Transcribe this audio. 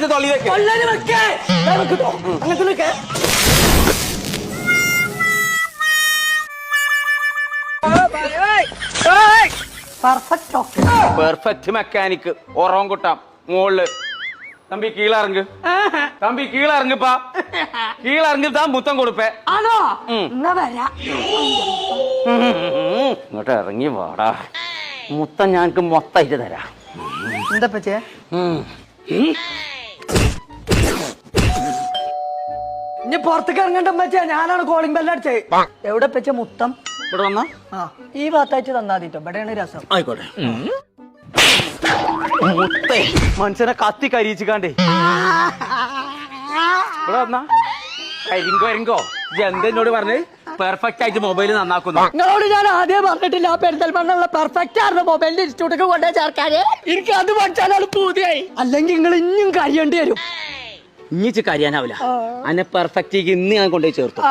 അത് തൊള്ളി വെക്ക്. Perfect mechanic ഒറോങ്കുട്ടാം മോള്. തമ്പി കീഴിറങ്ങ്, തമ്പി കീഴിറങ്ങിപ്പാ, കീഴിറങ്ങി താൻ മുത്തം കൊടുപ്പേ. ഇങ്ങോട്ട് ഇറങ്ങി വാടാ, മുത്തം ഞങ്ങക്ക് മൊത്തമായിട്ട് തരാം. എന്താ പച്ചേ? ഇനി പുറത്തേക്ക് ഇറങ്ങണ്ട പച്ചേ, ഞാനാണ് കോളിംഗ് ബെല്ലടിച്ചേ. എവിടെ പച്ച മുത്തം? ഇവിടെ വന്നാ ഈ ഭാഗത്തായിട്ട് തന്നാതിട്ടോ, ഇവിടെയാണ് രസം. ആയിക്കോട്ടെ. മുത്തേ മനുഷ്യനെ കത്തി കരിയിച്ചിക്കാണ്ടേ ഇവിടെ വന്നാ കരിങ്കോ കരിങ്കോ. എന്തെന്നോട് പറഞ്ഞ് പെർഫെക്റ്റ് ആയിട്ട് മൊബൈൽ നന്നാക്കുന്നു. നിങ്ങളോട് ഞാൻ ആദ്യം പറഞ്ഞിട്ടില്ല പെരിന്തൽമണ്ണുള്ള പെർഫെക്റ്റ് ആയിരുന്നു മൊബൈലിന്റെ ഇൻസ്റ്റിറ്റ്യൂട്ടിലേക്ക് കൊണ്ടുപോയി ചേർക്കാന്. എനിക്ക് അത് പഠിച്ചാലാണ് പൂതിയായി. അല്ലെങ്കിൽ നിങ്ങൾ ഇനിയും കഴിയേണ്ടി വരും. ഇനിച്ച് കരിയാനാവില്ല. അന്നെ പെർഫെക്റ്റ് ഇന്ന് ഞാൻ കൊണ്ടുപോയി ചേർത്തു.